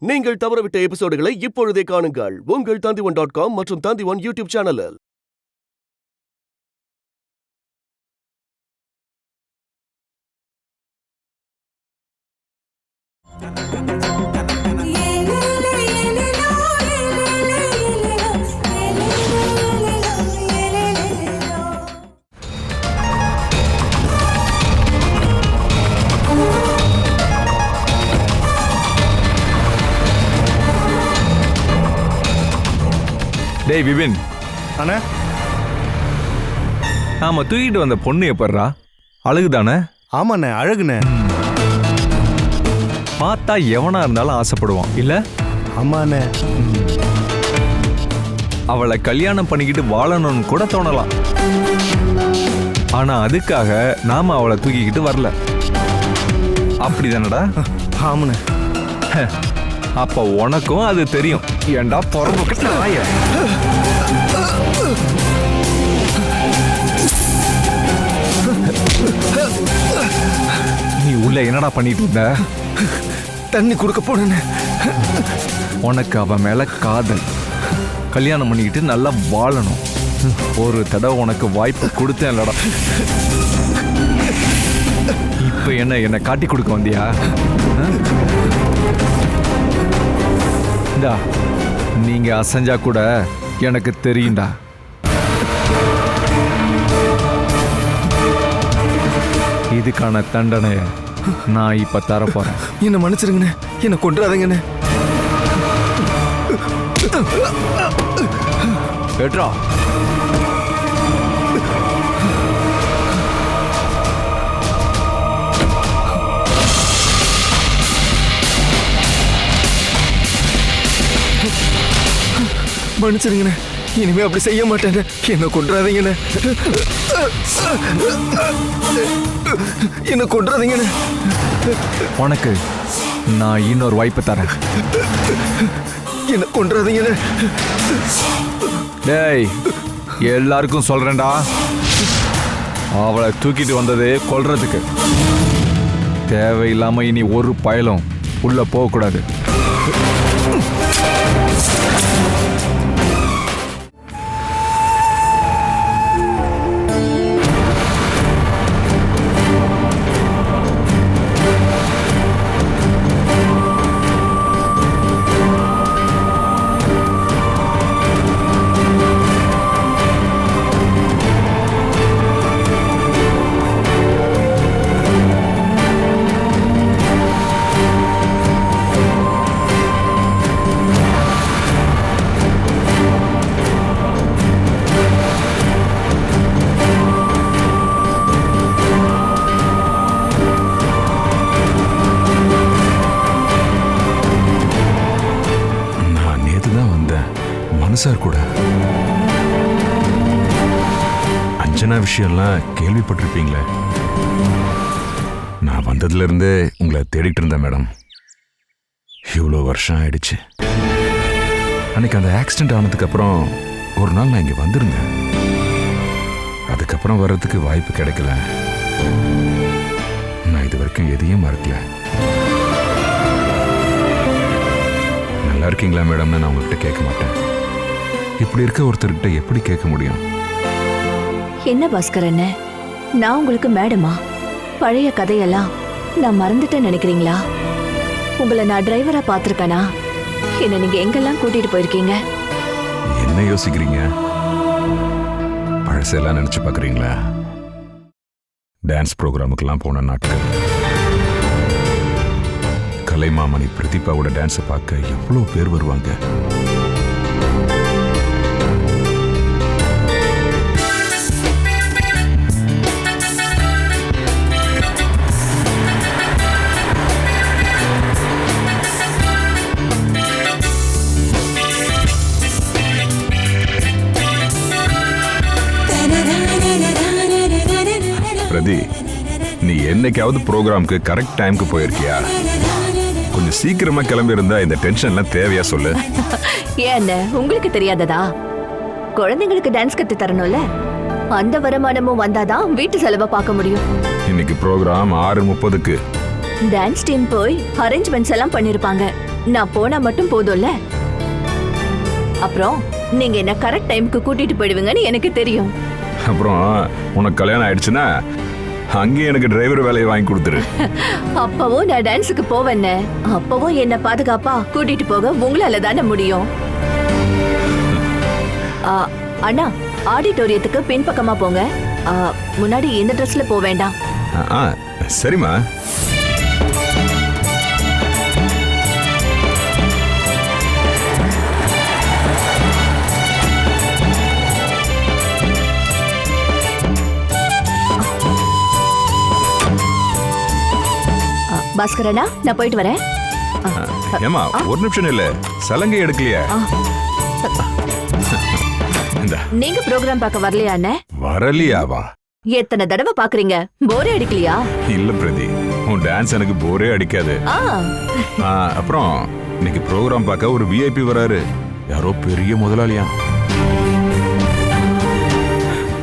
நீங்கள் தவறவிட்ட எபிசோடுகளை இப்பொழுதே காணுங்கள் உங்கள் Tandivan.com மற்றும் Tandivan யூடியூப் சேனலில். டேய் விபின் அண்ணா, நாம தூக்கிட்டு வந்த பொண்ணு எப்பறா? அழகுதானே? ஆமாண்ணே, அழகுண்ணே. பார்த்தா எவனா இருந்தாலும் ஆசைப்படுவான் இல்ல? ஆமாண்ணே. அவளை கல்யாணம் பண்ணிக்கிட்டு வாழணும்னு கூட தோணலாம். ஆனா அதுக்காக நாம அவளை தூக்கிக்கிட்டு வரல. அப்படிதானடா? ஆமாண்ணே. அப்ப உனக்கும் அது தெரியும். ஏண்டா பொறம்புக்கு நாய? நீ உள்ள என்னடா பண்ணிட்டு இருந்த? தண்ணி கொடுக்க போனேன்னு. உனக்கு அவ மேல காதல். கல்யாணம் பண்ணிக்கிட்டு நல்லா வாழணும். ஒரு தடவை உனக்கு வாய்ப்பு கொடுத்தேன் இல்லடா. இப்ப என்ன காட்டி கொடுக்க வந்தியா? நீங்க அசைஞ்சா கூட எனக்கு தெரியும்டா. இதுக்கான தண்டனைய நான் இப்ப தரப்போறேன். என்ன மன்னிச்சிருங்கண்ணே, என்ன கொன்றாதீங்கண்ணே. பெட்ரா, மன்னிச்சிருங்கண்ணே, இனிமே அப்படி செய்ய மாட்டேன். என்ன கொன்றாதீங்கண்ணே, என்ன கொன்றாதீங்கண்ணே. உனக்கு நான் இன்னொரு வாய்ப்பு தரேன். என்ன கொன்றாதீங்கண்ணே. டேய், எல்லாருக்கும் சொல்றேன்டா, அவளை தூக்கிட்டு வந்ததே கொல்றதுக்கு. தேவையில்லாம இனி ஒரு பயலும் உள்ள போகக்கூடாது. சார் கூட அஞ்சனா விஷயம்லாம் கேள்விப்பட்டிருப்பீங்களே. நான் வந்ததுல இருந்தே உங்களை தேடிட்டு இருந்தேன் மேடம். இவ்வளோ வருஷம் ஆயிடுச்சு. அன்னைக்கு அந்த ஆக்சிடென்ட் ஆனதுக்கு அப்புறம் ஒரு நாள் நான் இங்க வந்திருந்தேன். அதுக்கப்புறம் வர்றதுக்கு வாய்ப்பு கிடைக்கல. நான் இது வரைக்கும் எதையும் மறக்கல. நல்லா இருக்கீங்களா மேடம்னு நான் உங்ககிட்ட கேட்க மாட்டேன். இப்படி இருக்க ஒருத்தர்கிட்ட எப்படி கேட்க முடியும்? என்ன பாஸ்கர் அண்ணே, நான் உங்களுக்கு மேடமா? பழைய கதையெல்லாம் நான் மறந்துட்டேன்னு நினைக்கிறீங்களா? உங்களை நான் டிரைவரா பார்த்திருக்கேனா? என்ன நீங்க எங்கெல்லாம் கூட்டிட்டு போயிருக்கீங்க? என்ன யோசிக்கிறீங்க? பழசெல்லாம் நினைச்சு பாக்குறீங்களா? டான்ஸ் ப்ரோக்ராமுக்கெல்லாம் போன நாட்கள், கலைமாமணி பிரதீபாவோட டான்ஸை பார்க்க எவ்வளோ பேர் வருவாங்க. பிரதி, நீ என்னைக்காவது ப்ரோக்ராம்க்கு கரெக்ட் டைம்க்கு போயிருக்கியா? கொஞ்சம் சீக்கிரமா கிளம்பி இருந்தா இந்த டென்ஷன்லாம் தேவையா சொல்லு. ஏன் உங்களுக்கு தெரியாததா? குழந்தைங்களுக்கு டான்ஸ் கத்து தரணும்ல. அந்த வருமானமும் வந்தாதான் வீட்டு செலவை பார்க்க முடியும். இன்னைக்கு ப்ரோக்ராம் 6:30க்கு. டான்ஸ் டீம் போய் அரேஞ்ச்மெண்ட்ஸ் எல்லாம் பண்ணிருப்பாங்க. நான் போனா மட்டும் போதும்ல. அப்புறம் நீங்க என்ன கரெக்ட் டைம்க்கு கூட்டிட்டு போயிடுவீங்கன்னு எனக்கு தெரியும். அப்புறம் உனக்கு கல்யாணம் ஆயிடுச்சுன்னா அங்கேயே எனக்கு டிரைவர் வேலையை வாங்கி கொடுத்துரு. அப்பவும் நான் டான்ஸுக்கு போவேன்னு, அப்பவும் என்ன பாதுகாப்பா கூட்டிட்டு போக உங்களால தானே முடியும். அண்ணா, ஆடிட்டோரியத்துக்கு பின்பக்கமா போங்க. முன்னாடி இந்த ட்ரெஸ்ல போக வேண்டாம். சரிம்மா. பாஸ்கரண்ணா, நான் போயிட்டு வரேன். ஏமா ஒரு நிமிஷம் இல்ல, சலங்கை எடுக்கலையா? நீங்க ப்ரோக்ராம் பார்க்க வரலையா அண்ணே? வரலையாவா? எத்தனை தடவை பாக்குறீங்க? போரே அடிக்கலையா? இல்ல பிரதி, உன் டான்ஸ் எனக்கு போரே அடிக்காது. அப்புறம் இன்னைக்கு ப்ரோக்ராம் பார்க்க ஒரு விஐபி வராரு. யாரோ பெரிய முதலாளியா,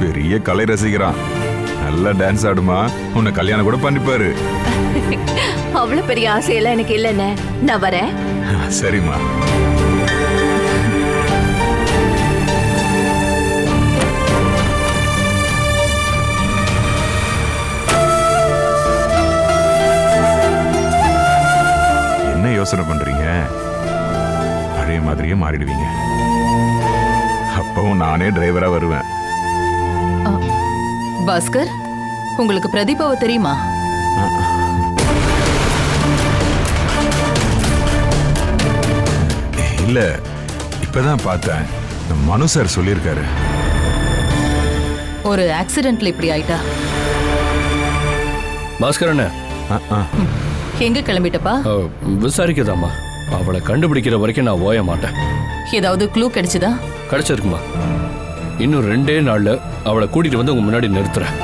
பெரிய கலை ரசிக்கிறான். நல்லா டான்ஸ் ஆடுமா, உன்னை கல்யாணம் கூட பண்ணிப்பாரு. அவ்வளவு பெரிய ஆசையெல்லாம் எனக்கு இல்லைண்ணே. நான் வரேன். சரிம்மா. என்ன யோசனை பண்றீங்க? பழைய மாதிரியே மாறிடுவீங்க. அப்பவும் நானே டிரைவரா வருவேன். பாஸ்கர், உங்களுக்கு பிரதீபாவை தெரியுமா? இல்ல, இப்பதான் பார்த்தேன். மனு சார் சொல்லியிருக்காரு. ஒரு ஆக்சிடென்ட்ல இப்படி ஆயிட்டா. பாஸ்கர் அண்ணா, எங்க கிளம்பிட்டப்பா? விசாரிக்கதாம்மா. அவளை கண்டுபிடிக்கிற வரைக்கும் நான் ஓய மாட்டேன். ஏதாவது க்ளூ கிடைச்சதா? கிடைச்சிருக்குமா? இன்னும் 2 நாள்ல அவளை கூட்டிட்டு வந்து உங்க முன்னாடி நிறுத்துறேன்.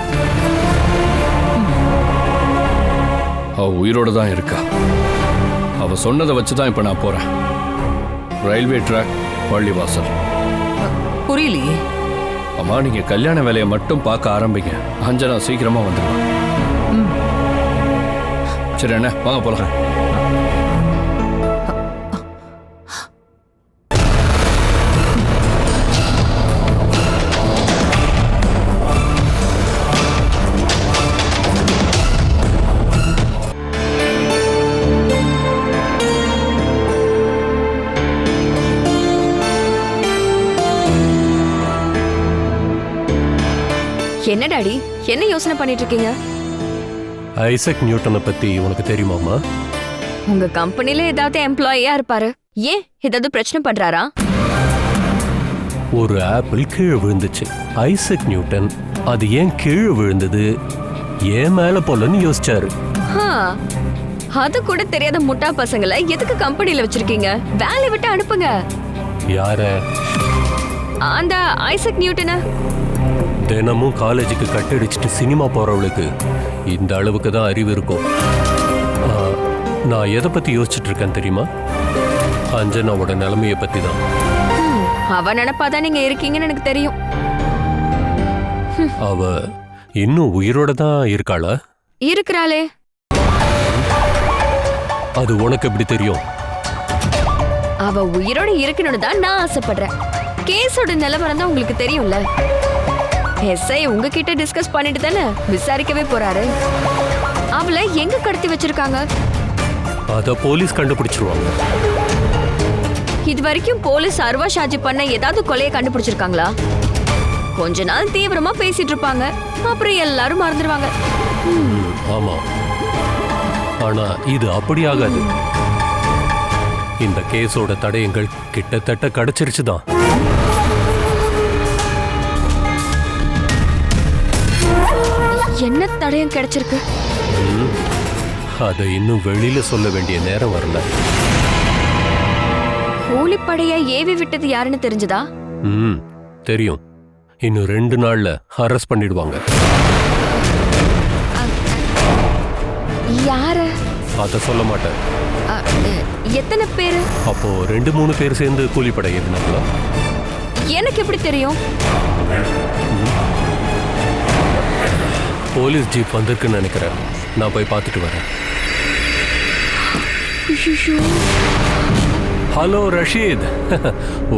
அவ உயிரோட தான் இருக்கா. அவ சொன்னதை வச்சுதான் இப்ப நான் போறேன். ரயில்வே ட்ராக், பள்ளிவாசல். புரியலையே. அம்மா, நீங்க கல்யாண வேலையை மட்டும் பார்க்க ஆரம்பிங்க. அஞ்சனா சீக்கிரமா வந்துடுவான். சரி அண்ணா, வாங்க போலாம். என்ன டாடி, என்ன யோசனை பண்ணிட்டு இருக்கீங்க? ஐசக் நியூட்டனை பத்தி உனக்கு தெரியுமாமா? உங்க கம்பெனில ஏதாவது எம்ப்ளாயியா இருப்பாரு. ஏன் ஏதாவது பிரச்சனை பண்றாரா? ஒரு ஆப்பிள் கீழே விழுந்துச்சு. ஐசக் நியூட்டன் அது ஏன் கீழே விழுந்தது, ஏன் மேல போலன்னு யோசிச்சாரு. அது கூட தெரியாத முட்டா பசங்களை எதுக்கு கம்பெனில வச்சிருக்கீங்க? வேலையை விட்டு அனுப்புங்க. யார? அந்த ஐசக் நியூட்டனை. தினமும் காலேஜுக்கு கட்டடிச்சிட்டு சினிமா போறவளுக்கு இந்த அளவுக்கு தான் அறிவு இருக்கும். நான் எதை பத்தி யோசிச்சுட்டு இருக்கேன் தெரியுமா? அஞ்சனாவோட நிலைமைய பத்தி தான். அவ நினைப்பாதான் நீங்க இருக்கீங்கன்னு எனக்கு தெரியும். அவ இன்னும் உயிரோட தான் இருக்காளா? இருக்கிறாளே. அது உனக்கு எப்படி தெரியும்? அவ உயிரோட இருக்கணும்னு தான் நான் ஆசைப்படுறேன். கேஸோட நிலவரம் தான் உங்களுக்கு தெரியும்ல. எஸ்ஐ உங்ககிட்ட டிஸ்கஸ் பண்ணிட்டு தானே விசாரிக்கவே போறாரு. அவளை எங்க கடத்தி வச்சிருக்காங்க? அத போலீஸ் கண்டுபிடிச்சிருவாங்க. இது வரைக்கும் போலீஸ் அர்வா ஷாஜி பண்ண ஏதாவது கொலையை கண்டுபிடிச்சிருக்காங்களா? கொஞ்ச நாள் தீவிரமா பேசிட்டு இருப்பாங்க, அப்புறம் எல்லாரும் மறந்துடுவாங்க. ஆமா, ஆனா இது அப்படி ஆகாது. இந்த கேஸோட தடயங்கள் கிட்டத்தட்ட கிடைச்சிருச்சுதான். என்ன தடயம் கிடைச்சிருக்கு? அதை இன்னும் வெளியில சொல்ல வேண்டிய நேரம் வரல. கூலிப்படைய ஏவி விட்டது யாருன்னு தெரிஞ்சதா? தெரியும். இன்னும் 2 நாள்ல அரெஸ்ட் பண்ணிடுவாங்க. யார? அத சொல்ல மாட்டேன். எத்தனை பேரு? அப்போ 2-3 பேர் சேர்ந்து கூலிப்படை இருந்தாங்களா? எனக்கு எப்படி தெரியும்? போலீஸ் ஜீப் வந்திருக்குன்னு நினைக்கிறேன். நான் போய் பார்த்துட்டு வரேன். ஹலோ ரஷீத்.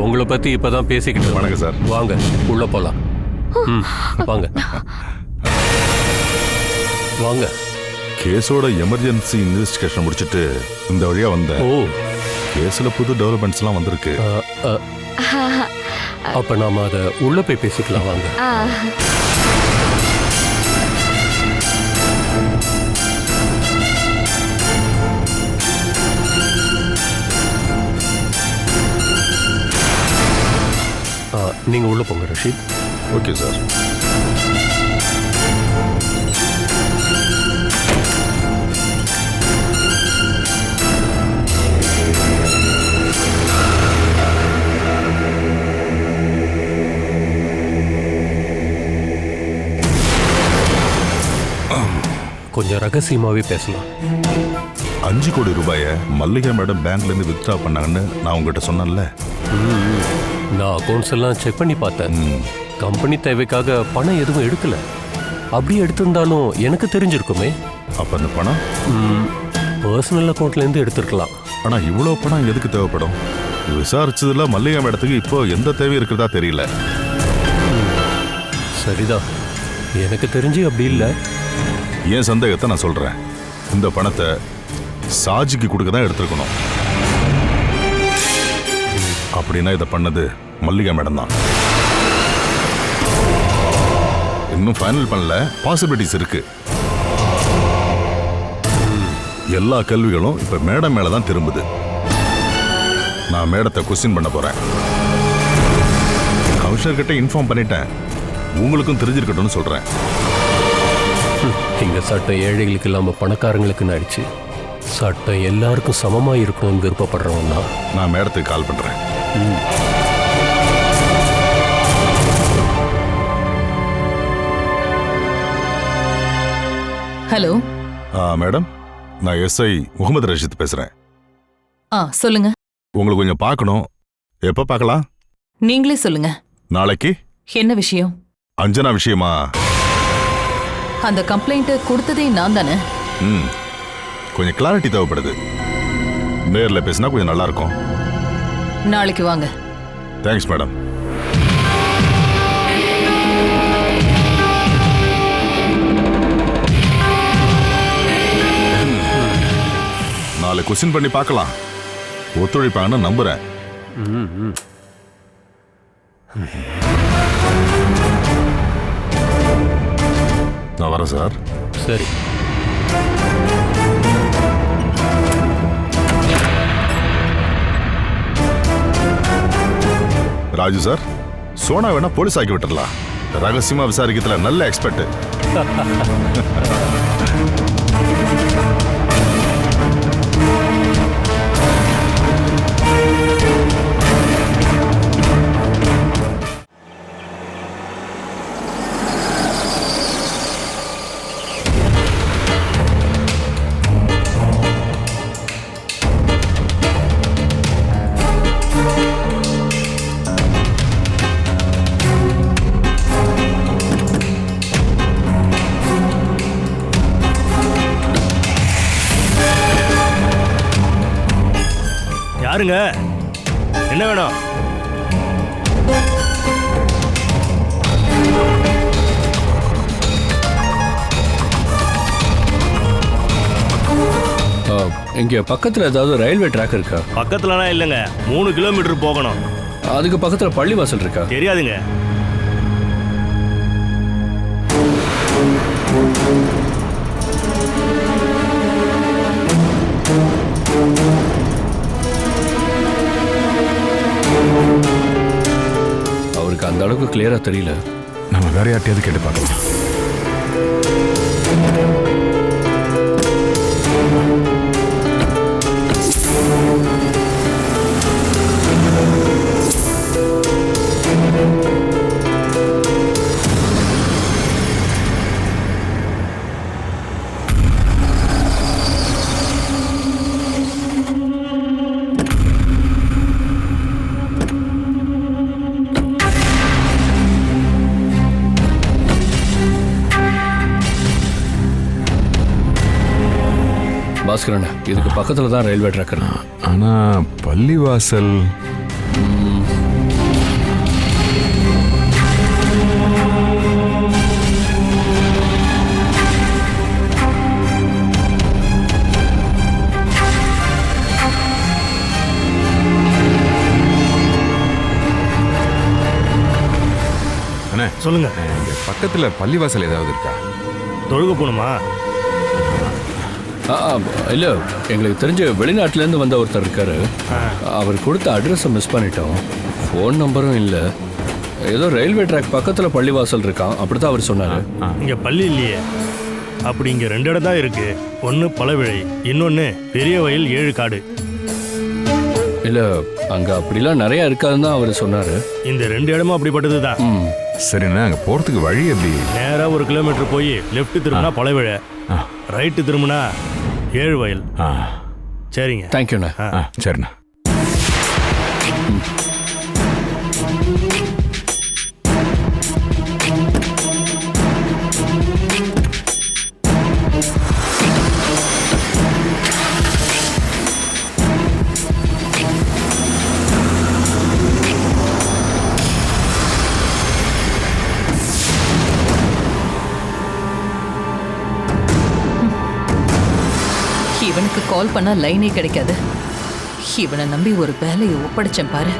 உங்களை பத்தி இப்பதான் பேசிக்கிட்டு வணக்கம் சார். வாங்க உள்ள போலாம். வாங்க வாங்க. கேஸோட எமர்ஜென்சி இன்வெஸ்டிகேஷன் முடிச்சிட்டு இந்த வழியா வந்தேன். ஓ, கேஸ்ல புது டெவலப்மெண்ட்ஸ்லாம் வந்திருக்கு. அப்ப நாம அதை உள்ள போய் பேசிக்கலாம் வாங்க. நீங்க உள்ள போங்க ரஷீத். Okay sir. கொஞ்சம் ரகசியமாவே பேசலாம். 5 கோடி ரூபாயை மல்லிகா மேடம் பேங்க்ல இருந்து வித்ட்ரா பண்ணாங்கன்னு நான் உங்ககிட்ட சொன்னேன்ல. நான் அக்கௌண்ட்ஸ் எல்லாம் செக் பண்ணி பார்த்தேன். கம்பெனி தேவைக்காக பணம் எதுவும் எடுக்கல. அப்படியே எடுத்திருந்தாலும் எனக்கு தெரிஞ்சிருக்குமே. அப்ப அந்த பணம் பர்சனல் அக்கௌண்ட்ல இருந்து எடுத்திருக்கலாம். ஆனா இவ்வளவு பணம் எதுக்கு தேவைப்படும்? விசாரிச்சதுல மல்லிகா மேடத்துக்கு இப்போ எந்த தேவை இருக்கிறதா தெரியல. சரிதான், எனக்கு தெரிஞ்சு அப்படி இல்லை. என் சந்தேகத்தை நான் சொல்றேன். இந்த பணத்தை சாஜிக்கு கொடுக்க தான் எடுத்திருக்கணும். அப்படின்னா இதை பண்ணது மல்லிகா மேடம் தான். இன்னும் ஃபைனல் பண்ணல, பாசிபிலிட்டிஸ் இருக்கு. எல்லா கேள்விகளும் இப்ப மேடம் மேலதான் திரும்புது. நான் மேடத்தை கொஸ்டின் பண்ண போறேன். கமிஷனர் கிட்ட இன்ஃபார்ம் பண்ணிட்டேன். உங்களுக்கும் தெரிஞ்சிருக்கட்டும்னு சொல்றேன். இங்க சட்டம் ஏழைகளுக்கு இல்லாம பணக்காரங்களுக்கு ஆயிடுச்சு. சட்டம் எல்லாருக்கும் சமமா இருக்கணும்னு விருப்பப்படுறவன் தான். நான் மேடத்துக்கு கால் பண்றேன். ஹலோ. மேடம், நான் எஸ்ஐ முகமது ரஷீத் பேசுறேன். சொல்லுங்க. உங்களுக்கு கொஞ்சம் பார்க்கணும். எப்ப பார்க்கலாம்? நீங்களே சொல்லுங்க. நாளைக்கு. என்ன விஷயம்? அஞ்சனா விஷயமா? அந்த கம்ப்ளைண்ட் கொடுத்ததே நான் தானே. கொஞ்சம் கிளாரிட்டி தேவைப்படுது. நேர்ல பேசினா கொஞ்சம் நல்லா இருக்கும். நாளைக்கு வாங்க. Thanks madam. நாளை கொஸ்டின் பண்ணி பார்க்கலாம். ஒத்துழைப்பாங்கன்னு நம்புறேன். நான் வரேன் சார். சரி. ராஜு சார், சோனா வேணா போலீஸ் ஆக்கி விட்டுறலாம். ரகசியமா விசாரிக்கிறதுல நல்ல எக்ஸ்பர்ட். யாருங்க? என்ன வேணும்? இங்க பக்கத்துல ஏதாவது ரயில்வே ட்ராக் இருக்கா? பக்கத்துலலாம் இல்லைங்க. 3 கிலோமீட்டர் போகணும். அதுக்கு பக்கத்துல பள்ளிவாசல் இருக்கா? தெரியாதுங்க. அவருக்கு அந்த அளவுக்கு கிளியரா தெரியல. நம்ம வேற யார்ட்டையாவது கேட்டு பார்க்கலாம். பாஸ்கரண்ணா இதுக்கு பக்கத்துல தான் ரயில்வே ட்ராக் இருக்கு. ஆனா பள்ளிவாசல் அண்ணே, சொல்லுங்க. இங்க பக்கத்துல பள்ளிவாசல் ஏதாவது இருக்கா? தொழுக போகணுமா? இல்ல எங்களுக்கு தெரிஞ்ச வெளிநாட்டுல இருந்து வந்த ஒருத்தர் இருக்காரு. அவர் கொடுத்த அட்ரஸை மிஸ் பண்ணிட்டோம். ஃபோன் நம்பரும் இல்லை. ஏதோ ரயில்வே ட்ராக் பக்கத்துல பள்ளிவாசல் இருக்கான் அப்படித்தான் அவர் சொன்னாரு. இங்க பள்ளி இல்லையே. அப்படி இங்க 2 இடம் தான் இருக்கு. ஒன்னு பழவிழை, இன்னொன்னு பெரிய வயல் 7 காடு. இல்ல அங்க அப்படிலாம் நிறைய இருக்காதுன்னு தான் அவர் சொன்னாரு. இந்த 2 இடமும் அப்படிப்பட்டது தான். சரிண்ணா, அங்க போறதுக்கு வழி எப்படி? நேரா 1 கிலோமீட்டர் போய் லெஃப்ட் திரும்பினா பழவிழை, ரைட்டு திரும்பினா 7 வயல். சரிங்க. தேங்க்யூண்ணா. சரிண்ணா. இவனுக்கு கால் பண்ணா லைனே கிடைக்காது. இவனை நம்பி ஒரு வேலையை ஒப்படைச்சேன் பாரு.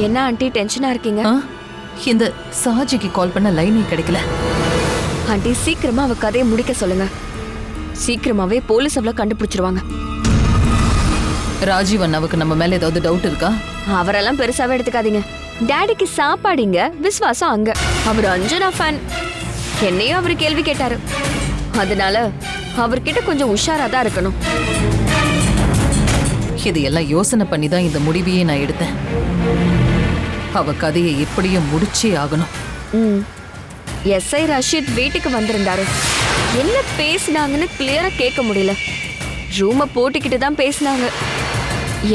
என்ன ஆண்டி டென்ஷனா இருக்கீங்க? இந்த சாஜிக்கு கால் பண்ண லைனே கிடைக்கல. ஆண்டி சீக்கிரமா அவ கதையை முடிக்க சொல்லுங்க. சீக்கிரமாவே போலீஸ் அவளை கண்டுபிடிச்சிருவாங்க. ராஜீவ் அண்ணாவுக்கு நம்ம மேல ஏதாவது டவுட் இருக்கா? அவரெல்லாம் பெருசாவே எடுத்துக்காதீங்க. டாடிக்கு சாப்பாடுங்க, விசுவாசம் அங்க. அவர் அஞ்சனா ஃபேன். என்னையும் அவர் கேள்வி கேட்டாரு. அதனால அவர்கிட்ட கொஞ்சம் உஷாரா தான் இருக்கணும். இது எல்லாம் யோசனை பண்ணி தான் இந்த முடிவையே நான் எடுத்தேன். அவ கதையை எப்படியும் முடிச்சே ஆகணும். எஸ்ஐ ரஷீத் வீட்டுக்கு வந்திருந்தாரு. என்ன பேசினாங்கன்னு கிளியரா கேட்க முடியல. ரூமை போட்டுக்கிட்டு தான் பேசினாங்க.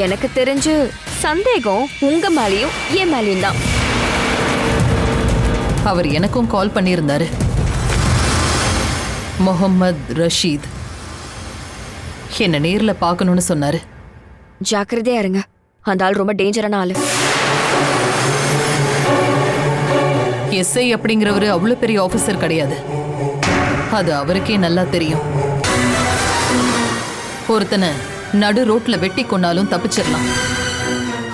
எனக்கு தெரிஞ்சு சந்தேகம் உங்க மேலேயும் என் மேலேயும் தான். அவர் எனக்கும் கால் பண்ணியிருந்தாரு. முகமது ரஷீத் என்ன நேர்ல பார்க்கணும்னு சொன்னாரு. ஜாக்கிரதையா இருங்க. அந்த ஆள் ரொம்ப டேஞ்சரான ஆளு. எஸ்ஐ அப்படிங்கிறவரு அவ்வளவு பெரிய ஆபீசர் கிடையாது. அது அவருக்கே நல்லா தெரியும். ஒருத்தனை நடு ரோட்ல வெட்டி கொண்டாலும் தப்பிச்சிடலாம்.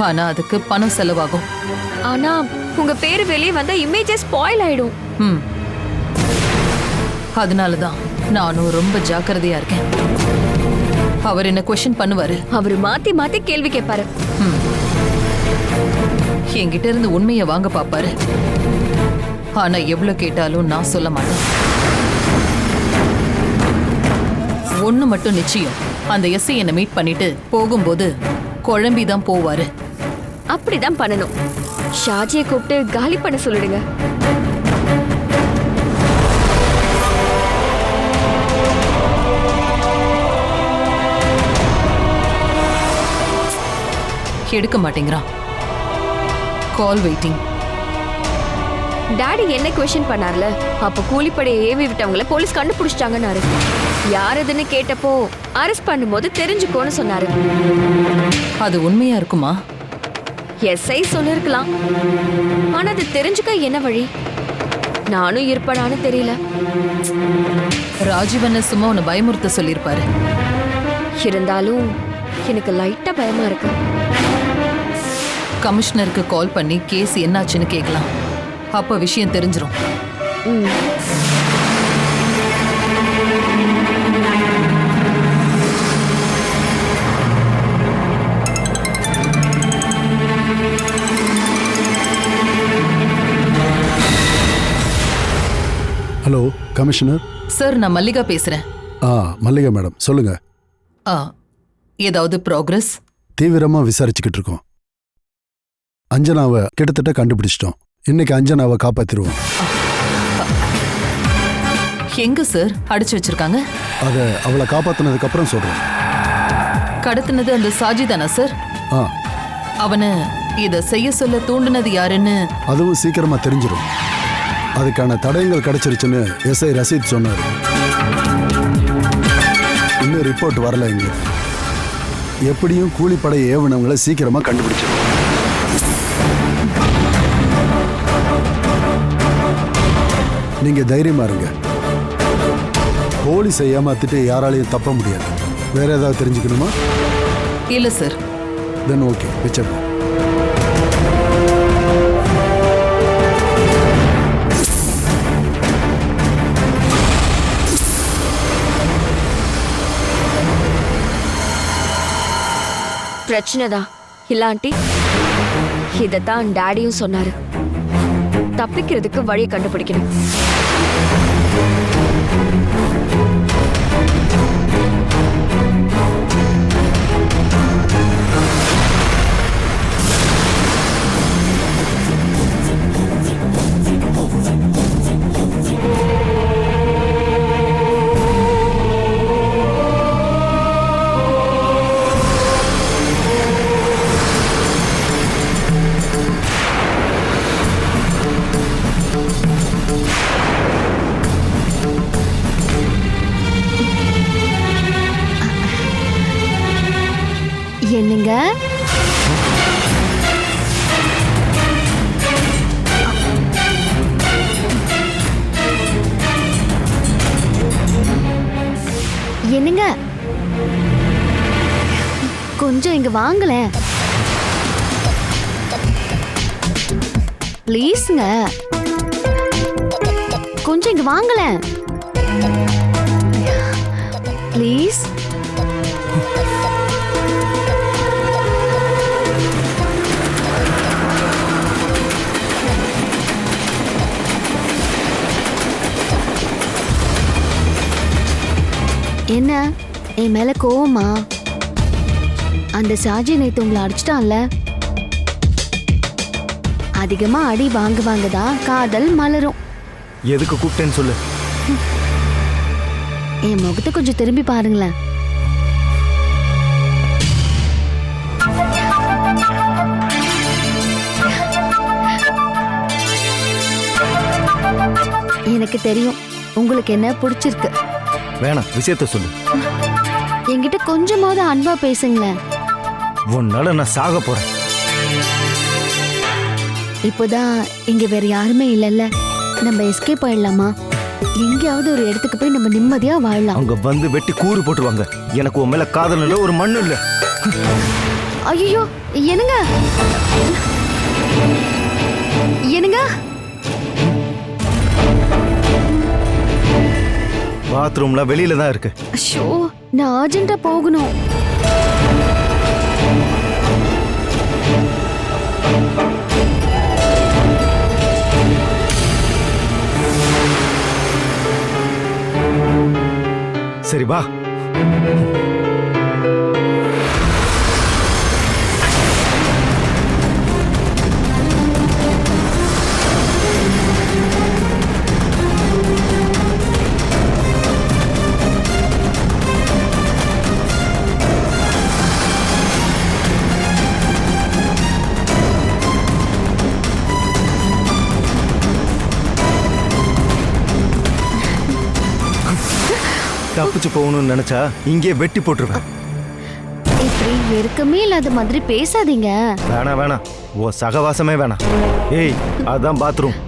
ஆனா அதுக்கு பணம் செலவாகும். ஆனா உங்க பேரு வெளியே வந்தா இமேஜே ஸ்பாயில் ஆயிடும். அதனாலதான் நானும் ரொம்ப ஜாக்கிரதையா இருக்கேன். அவர் என்ன கொஸ்டின் பண்ணுவாரு. அவரு மாத்தி மாத்தி கேள்வி கேட்பாரு. என்கிட்ட இருந்து உண்மையை வாங்க பாப்பாரு. ஆனா எவ்வளவு கேட்டாலும் நான் சொல்ல மாட்டேன். ஒண்ணு மட்டும் நிச்சயம், அந்த எஸ்ஐ என்னை மீட் பண்ணிட்டு போகும்போது குழம்பிதான் போவாரு. அப்படிதான் பண்ணணும். ஷாஜியை கூப்பிட்டு காலி பண்ண சொல்லிடுங்க. எடுக்க மாட்டேங்கிறான். கால் வெயிட்டிங். டாடி என்ன கொஸ்டின் பண்ணார்ல, அப்ப கூலிப்படையை ஏவி விட்டவங்கள போலீஸ் கண்டுபிடிச்சிட்டாங்கன்னாரு. யார் அதுன்னு கேட்டப்போ அரெஸ்ட் பண்ணும்போது தெரிஞ்சுக்கோன்னு சொன்னாரு. அது உண்மையா இருக்குமா? எஸ்ஐ சொல்லிருக்கலாம். ஆனா அது தெரிஞ்சுக்க என்ன வழி? நானும் இருப்பனான்னு தெரியல. ராஜீவனை சும்மா உன்னை பயமுறுத்த சொல்லியிருப்பாரு. இருந்தாலும் எனக்கு லைட்டா பயமா இருக்கு. கமிஷனருக்கு கால் பண்ணி கேஸ் என்னாச்சுன்னு கேட்கலாம். அப்ப விஷயம் தெரிஞ்சிரும். Hello commissioner. சார், நான் மல்லிகா பேசுறேன். மல்லிகா மேடம் சொல்லுங்க. ஏதாவது ப்ராக்ரஸ்? தீவிரமா விசாரிச்சுக்கிட்டு இருக்கோம். அஞ்சனாவை கிட்டத்தட்ட கண்டுபிடிச்சிட்டோம். இன்னைக்கு அஞ்சனாவை காப்பாத்திருவோம். எங்க சார் அடிச்சு வச்சிருக்காங்க? அதை அவளை காப்பாத்தினதுக்கு அப்புறம் சொல்றேன். கடத்தினது அந்த சாஜி தானா சார்? அவனை இத செய்ய சொல்ல தூண்டினது யாருன்னு அதுவும் சீக்கிரமா தெரிஞ்சிடும். அதுக்கான தடயங்கள் கிடைச்சிருச்சுன்னு எஸ்ஐ ரசீத் சொன்னார். இன்னும் ரிப்போர்ட் வரல. இங்க எப்படியும் கூலிப்படை ஏவுனவங்களை சீக்கிரமா கண்டுபிடிச்சிடும். நீங்க தைரியமா இருங்க. போலீஸை ஏமாத்திட்டு யாராலையும் தப்ப முடியாது. வேற ஏதாவது தெரிஞ்சுக்கணுமா? இல்ல சார். தென் ஓகே, வச்சிருக்கோம். பிரச்சனைதான் இல்ல ஆண்டி? இதத்தான் டாடியும் சொன்னாரு. தப்பிக்கிறதுக்கு வழியை கண்டுபிடிக்கணும். என்னங்க? என்னங்க? கொஞ்சம் இங்க வாங்களேன் ப்ளீஸ்ங்க. கொஞ்சம் இங்க வாங்களேன் ப்ளீஸ். என்ன என் மேல கோவமா? அந்த சாஜி நேத்து உங்களை அடிச்சிட்டான்ல. அதிகமா அடி வாங்குதான் காதல் மலரும். எதுக்கு கூப்பிட்டேன்னு சொல்லு. என் முகத்தை கொஞ்சம் திரும்பி பாருங்களேன். எனக்கு தெரியும் உங்களுக்கு என்ன பிடிச்சிருக்கு. வேணாம், விஷயத்த சொல்லு. என்கிட்ட கொஞ்சமாவது அன்பா பேசுங்களேன். உன்னால நான் சாக போறேன். இப்போதான் இங்க வேற யாருமே இல்லைல்ல, நம்ம எஸ்கேப் ஆயிடலாமா? எங்கேயாவது ஒரு இடத்துக்கு போய் நம்ம நிம்மதியா வாழலாம். அங்க வந்து வெட்டி கூறு போட்டுருவாங்க. எனக்கு உன் மேல காதல் இல்ல, ஒரு மண்ணு இல்ல. ஐயோ, என்னங்க என்னங்க? பாத்ரூம்ல வெளியில தான் இருக்கு. ஐயோ, நான் அர்ஜென்ட்டா போகணும். சரி வா. தப்பிச்சு போகணும்னு நினைச்சா இங்கே வெட்டி போட்டுருவேன். இப்படி வெறுக்கமே இல்லாத மாதிரி பேசாதீங்க. வேணாம் வேணாம், ஓ சகவாசமே வேணாம். ஏய், அதான் பாத்ரூம்.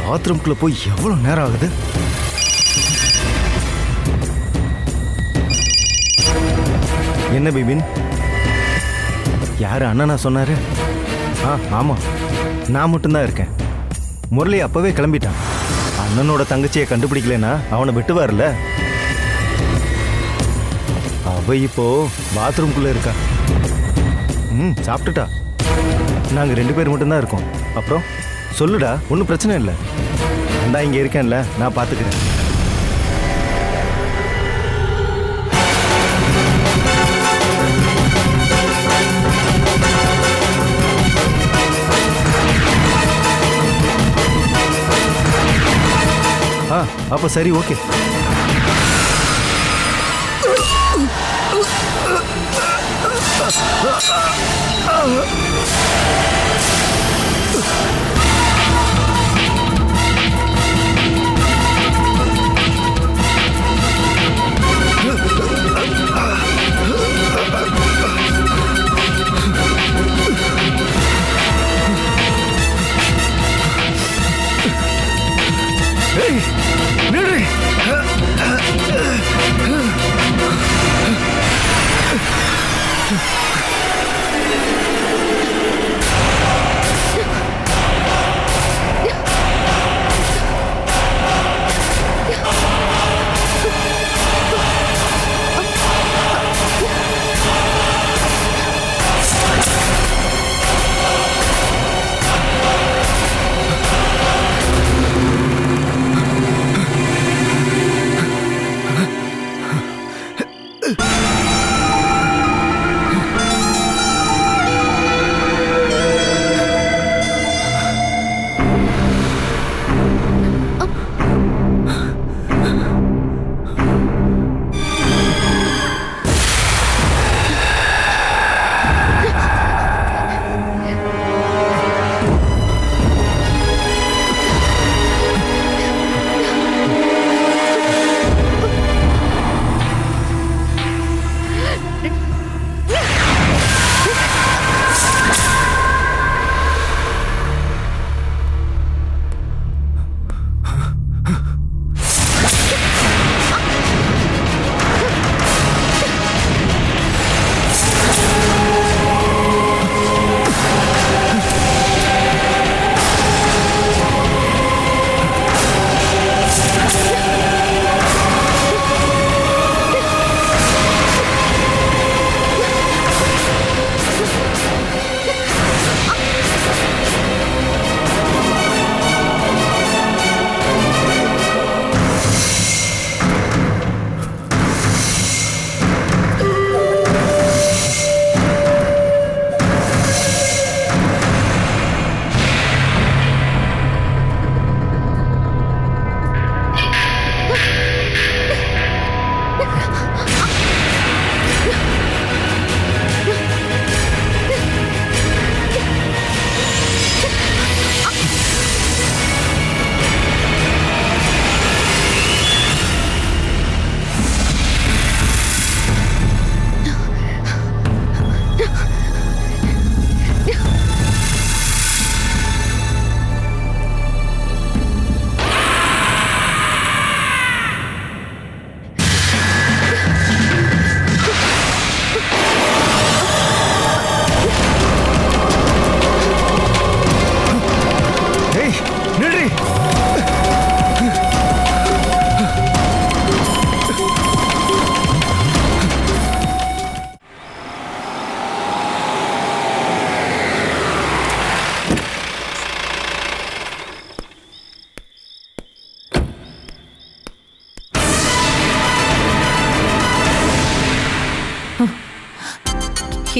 பாத்ரூம்குள்ள போய் எவ்வளவு நேரம் ஆகுது? என்ன பிபின், யாரு அண்ணனா சொன்னாரு? ஆமா, நான் மட்டும்தான் இருக்கேன். முரளி அப்பவே கிளம்பிட்டான். அண்ணனோட தங்கச்சியை கண்டுபிடிக்கலனா அவனை விட்டுவார்ல. அவ இப்போ பாத்ரூம்குள்ள இருக்கா. சாப்பிட்டுட்டா. நாங்க 2 பேர் மட்டும்தான் இருக்கோம். அப்புறம் சொல்லுடா, ஒன்றும் பிரச்சனை இல்லை. நான் இங்கே இருக்கேன்ல, நான் பார்த்துக்கிறேன். அப்போ சரி, ஓகே.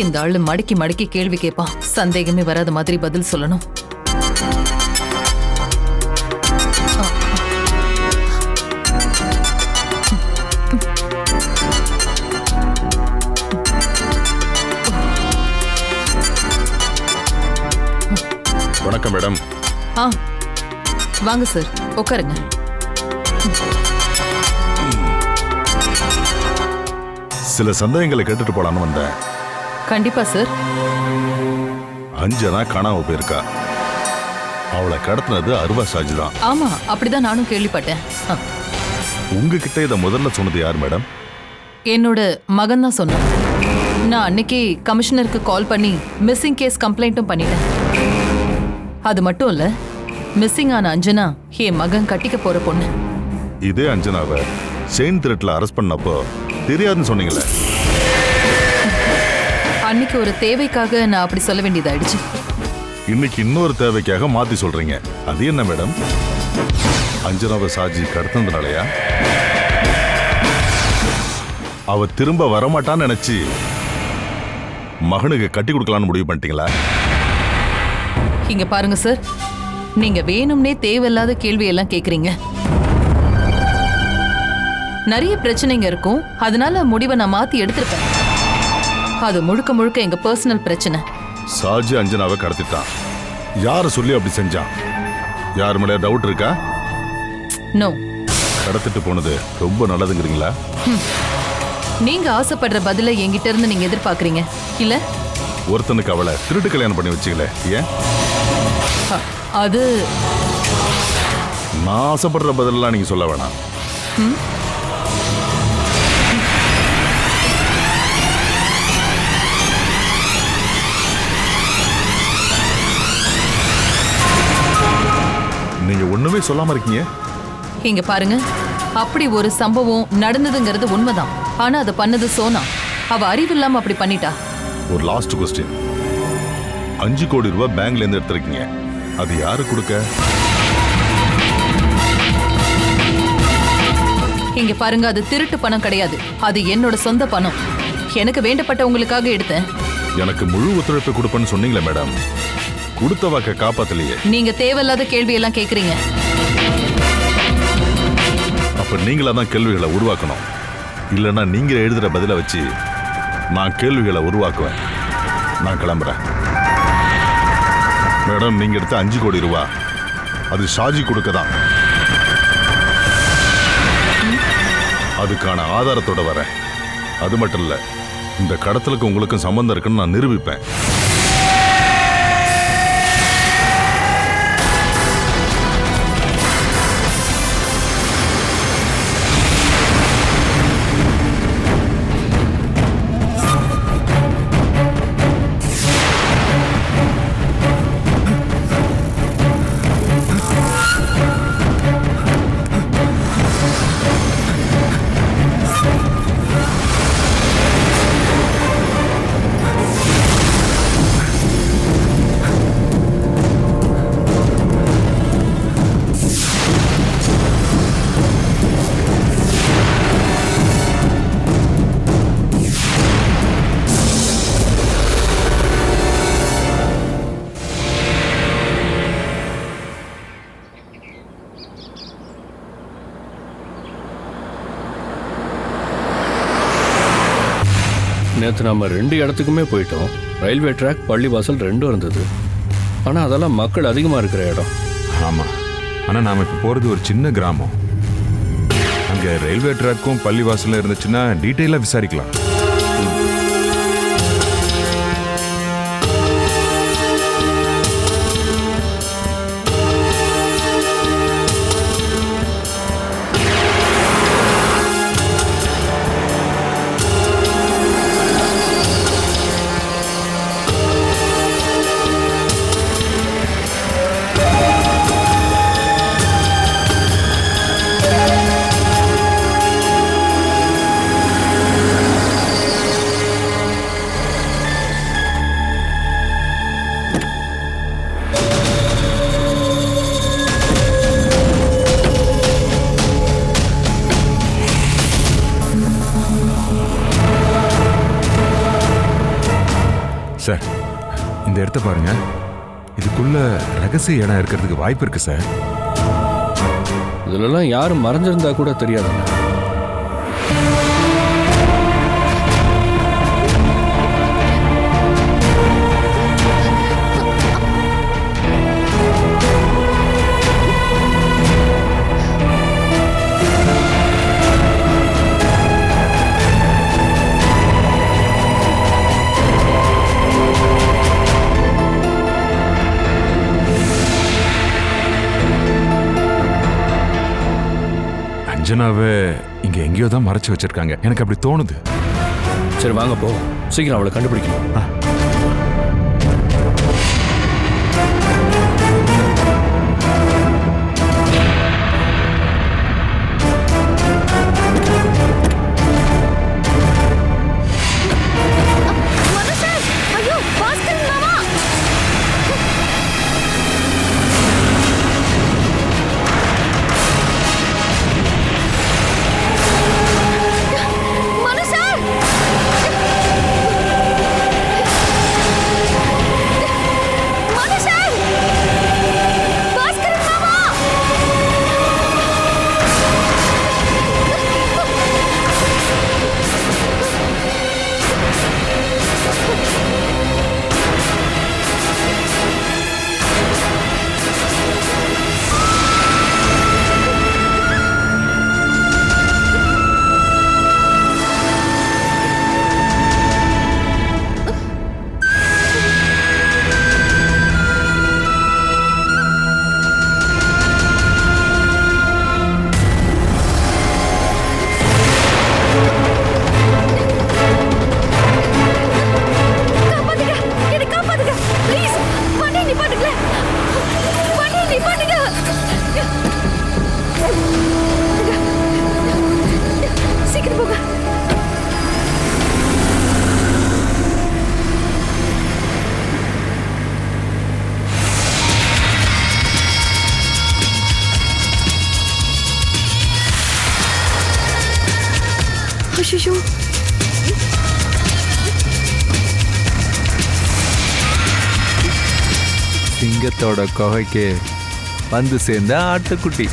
இந்த ஆளு மடக்கி மடக்கி கேள்வி கேட்பான். சந்தேகமே வராத மாதிரி பதில் சொல்லணும். வணக்கம் மேடம். வாங்க சார், உட்காருங்க. சில சந்தேகங்களை கேட்டுட்டு போலான்னு வந்தேன். கண்டிப்பா சார். அஞ்சனா காணாம போயிருக்கா. அவளை கடத்தினது அருவா சாஜி தான். ஆமா, அப்படிதான் நானும் கேள்விப்பட்டேன். உங்ககிட்ட இதை முதல்ல சொன்னது யார் மேடம்? என்னோட மகன் தான் சொன்னான். நான் அன்னைக்கு கமிஷனருக்கு கால் பண்ணி மிஸ்ஸிங் கேஸ் கம்ப்ளைண்ட்டும் பண்ணிட்டேன். அது மட்டும் இல்ல, மிஸ்ஸிங் ஆன அஞ்சனா என் மகன் கட்டிக்க போற பொண்ணு. இதே அஞ்சனாவை செயின் திருட்டுல அரெஸ்ட் பண்ணப்போ தெரியாதுன்னு சொன்னீங்களே. அன்னைக்கு ஒரு தேவைக்காக நான் அப்படி சொல்ல வேண்டியதாயிடுச்சு. இன்னைக்கு இன்னொரு தேவைக்காக மாத்தி சொல்றீங்க. அது என்ன மேடம்? அஞ்சனாவை சாஜி கடத்தினதுனாலயா? அவ திரும்ப வரமாட்டான்னு நினைச்சு மகனுக்கு கட்டி கொடுக்கலான்னு முடிவு பண்ணிட்டீங்களா? இங்க பாருங்க சார், நீங்க வேணும்னே தேவையில்லாத கேள்வி எல்லாம் கேக்குறீங்க. நிறைய பிரச்சனைங்க இருக்கும், அதனால முடிவை நான் மாத்தி எடுத்திருப்பேன். அது முழுக்க முழுக்க எங்க பர்சனல் பிரச்சனை. சாஜி அஞ்சனாவை கடத்திட்டான். யார சொல்லி அப்படி செஞ்சான்? யார் மேல டவுட் இருக்கா? நோ. கடத்திட்டு போனது ரொம்ப நல்லதுங்கிறீங்களா? நீங்க ஆசைப்படுற பதில என்கிட்ட இருந்து நீங்க எதிர்பார்க்கறீங்க இல்ல? ஒருத்தனுக்கு அவளை திருட்டு கல்யாணம் பண்ணி வச்சுக்கல, ஏன்? அது நான் ஆசைப்படுற பதிலெல்லாம் நீங்க சொல்ல வேணாம். நீங்க ஒண்ணுமே சொல்லாம இருக்கீங்க. இங்க பாருங்க, அப்படி ஒரு சம்பவம் நடந்ததுங்கிறது உண்மைதான். ஆனா அதை பண்ணது சோனா. அவ அறிவில்லாம அப்படி பண்ணிட்டா. ஒரு லாஸ்ட் கொஸ்டின். 5 கோடி ரூபாய் பேங்க்ல இருந்து எடுத்திருக்கீங்க, அது யாரு கொடுக்க? இங்க பாருங்க, அது திருட்டு பணம் கிடையாது, அது என்னோட சொந்த பணம். எனக்கு வேண்டப்பட்டவங்களுக்காக எடுத்தேன். எனக்கு முழு ஒத்துழைப்பு கொடுப்பேன்னு சொன்னீங்களே மேடம், கொடுத்த வாக்க காப்பாத்தலையே. நீங்க தேவையில்லாத கேள்வி எல்லாம் கேக்குறீங்க. அப்ப நீங்களா தான் கேள்விகளை உருவாக்கணும். இல்லைன்னா நீங்க எழுதுற பதில வச்சு நான் கேள்விகளை உருவாக்குவேன். நான் கிளம்புறேன். மேடம், நீங்க எடுத்த 5 கோடி ரூபாய் அது ஷாஜி கொடுக்கதான். அதுக்கான ஆதாரத்தோட வரேன். அது மட்டும் இல்ல, இந்த கடத்தலுக்கு உங்களுக்கும் சம்பந்தம் இருக்குன்னு நான் நிரூபிப்பேன். நேற்று நம்ம 2 இடத்துக்குமே போயிட்டோம். ரயில்வே ட்ராக், பள்ளிவாசல் 2 இருந்தது. ஆனால் அதெல்லாம் மக்கள் அதிகமாக இருக்கிற இடம். ஆமாம், ஆனால் நாம் இப்போ போகிறது ஒரு சின்ன கிராமம். அங்கே ரயில்வே ட்ராக்கும் பள்ளிவாசலும் இருந்துச்சுன்னா டீட்டெயிலாக விசாரிக்கலாம். சார், இந்த இடத்த பாருங்க. இதுக்குள்ள ரகசிய இடம் இருக்கிறதுக்கு வாய்ப்பு இருக்கு சார். இதுலலாம் யாரும் மறைஞ்சிருந்தா கூட தெரியாதுங்க. அஞ்சனாவை இங்க எங்கேயோ தான் மறைச்சு வச்சிருக்காங்க, எனக்கு அப்படி தோணுது. சரி வாங்க போ, சீக்கிரம் அவளை கண்டுபிடிக்கணும். ஐயோ, சிங்கத்தோட குகைக்கு வந்து சேர்ந்த ஆட்டுக்குட்டி.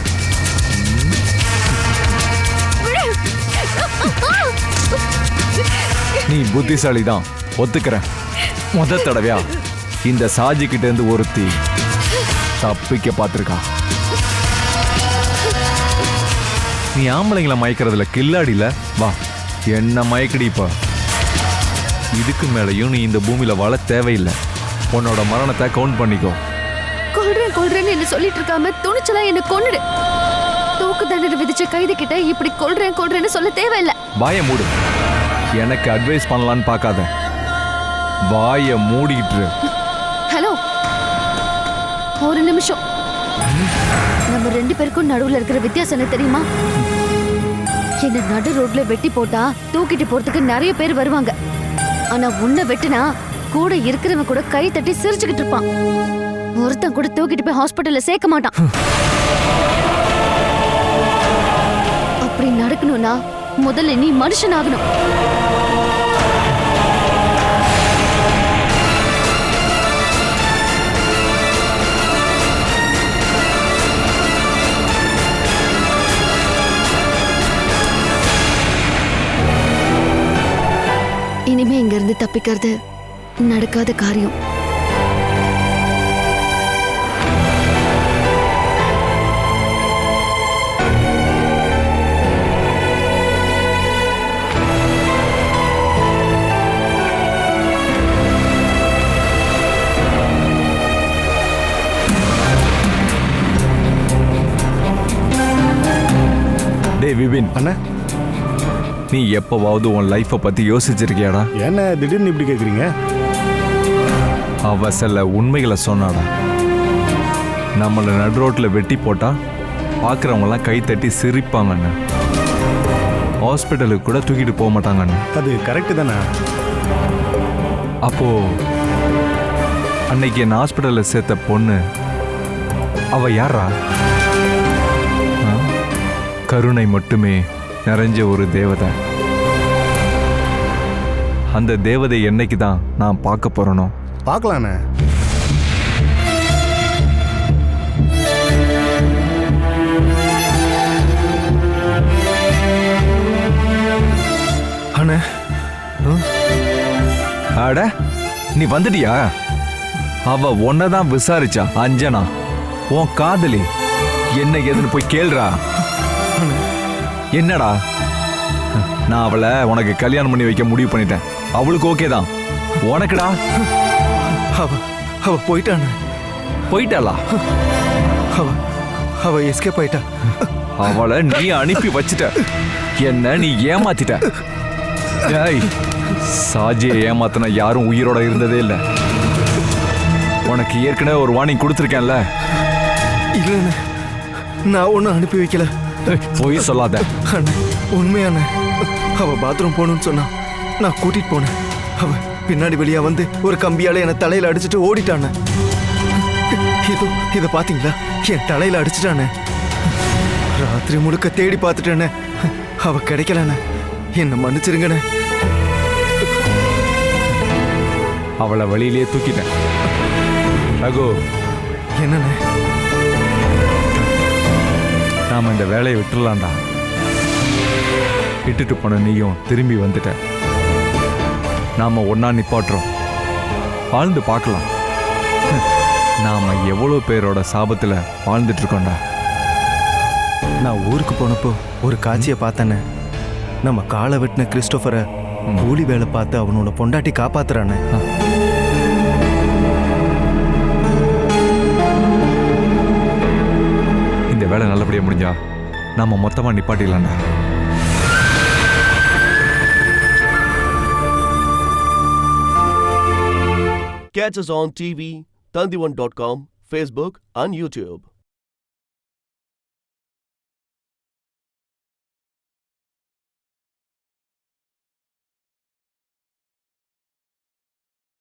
நீ புத்திசாலி தான், ஒத்துக்கிறேன். தடவையா இந்த சாஜி கிட்ட இருந்து ஒருத்தி தப்பிக்க பார்த்திருக்கா. நீ ஆம்பளைங்களை மயக்கிறதுல கில்லாடில, வா என்ன மயக்கடி. இப்ப இதுக்கு மேலையும் நீ இந்த பூமியில வாழ தேவையில்லை. உன்னோட மரணத்தை கவுண்ட் பண்ணிக்கோ. கொல்றேன்னு என்ன சொல்லிட்டு இருக்காம துணிச்சலா என்ன கொன்னுடு. தூக்கு தண்டனை விதிச்ச கைது கிட்ட இப்படி கொல்றேன்னு சொல்ல தேவையில்லை. வாய மூடு. எனக்கு அட்வைஸ் பண்ணலான்னு பார்க்காத, வாய மூடிட்டு. ஹலோ, ஒரு நிமிஷம். நம்ம 2 பேருக்கும் நடுவுல இருக்கிற வித்தியாசம் என்ன தெரியுமா? என்ன நடு ரோட்ல வெட்டி போட்டா தூக்கிட்டு போறதுக்கு நிறைய பேர் வருவாங்க. ஆனா உன்னை வெட்டினா கூட இருக்கிறவன் கூட கை தட்டி சிரிச்சுக்கிட்டு இருப்பான். ஒருத்தன் கூட தூக்கிட்டு போய் ஹாஸ்பிட்டல்ல சேர்க்க மாட்டான். அப்படி நடக்கணும்னா முதல்ல நீ மனுஷன் ஆகணும். இனிமே இங்க இருந்து தப்பிக்கிறது நடக்காத காரியம். டேய் விபின் அண்ணா, நீ எப்பவாவது உன் லைஃப்பை பத்தி யோசிச்சிருக்கியாடா? என்ன திடீர்னு இப்படி கேக்குறீங்க? அவ சில உண்மைகளை சொன்னாடா. நம்மளை நடு ரோட்ல வெட்டி போட்டா பார்க்குறவங்கலாம் கை தட்டி சிரிப்பாங்கண்ணா. ஹாஸ்பிட்டலுக்கு கூட தூக்கிட்டு போக மாட்டாங்கண்ணா. அது கரெக்டு தானே? அப்போ அன்னைக்கு என் ஹாஸ்பிட்டலில் சேர்த்த பொண்ணு அவ யாரா? கருணை மட்டுமே நிறைஞ்ச ஒரு தேவதை. அந்த தேவதை என்னைக்கு தான் நான் பார்க்க போறனோ? பார்க்கலாண்ணே. அண்ணே, அட நீ வந்துட்டியா? அவ உன்னதான் விசாரிச்சா. அஞ்சனா உன் காதலி என்ன ஏதுன்னு போய் கேள்றா. என்னடா? நான் அவளை உனக்கு கல்யாணம் பண்ணி வைக்க முடிவு பண்ணிட்டேன். அவளுக்கு ஓகே தான். உனக்குடா? அவ போயிட்டான. போயிட்டாளா? அவ எஸ்கேப் ஆயிட்டா. அவளை நீ அனுப்பி வச்சிட்ட. என்ன நீ ஏமாத்திட்ட. சாஜியை ஏமாத்தின யாரும் உயிரோட இருந்ததே இல்லை. உனக்கு ஏற்கனவே ஒரு வார்னிங் கொடுத்துருக்கேன்ல. இல்ல, நான் ஒன்னும் அனுப்பி வைக்கல. போய் சொல்லாத. உண்மையான அவ பாத்ரூம் போகணும்னு சொன்னா நான் கூட்டிட்டு போனேன். அவ பின்னாடி வெளியா வந்து ஒரு கம்பியால என தலையில அடிச்சுட்டு ஓடிட்டான. இத பாத்தீங்களா? என் தலையில அடிச்சுட்டானே. ராத்திரி முழுக்க தேடி பார்த்துட்டேனே, அவ கிடைக்கலண்ணே. என்ன மன்னிச்சிருங்கண்ணே. அவளை வழியிலேயே தூக்கிட்டேன். ரகு, என்னண்ணே? நாம இந்த வேலையை விட்டுடலாம்டா. விட்டுட்டு போன நீயும் திரும்பி வந்துட்ட. நாம ஒன்னா நிப்பாட்டுறோம். வாழ்ந்து பார்க்கலாம். நாம எவ்வளவு பேரோட சாபத்துல வாழ்ந்துட்டு இருக்கோம்டா. நான் ஊருக்கு போனப்போ ஒரு காட்சியை பார்த்தேன்னு. நம்ம காலை வெட்டின கிறிஸ்டோபரை கூலி வேலை பார்த்து அவனோட பொண்டாட்டி காப்பாத்துறானே. இந்த வேலை நல்லபடியா முடிஞ்சா நாம மொத்தமா நிப்பாட்டிடலாம்டா. Catch us on TV, Tandivan.com, Facebook and YouTube.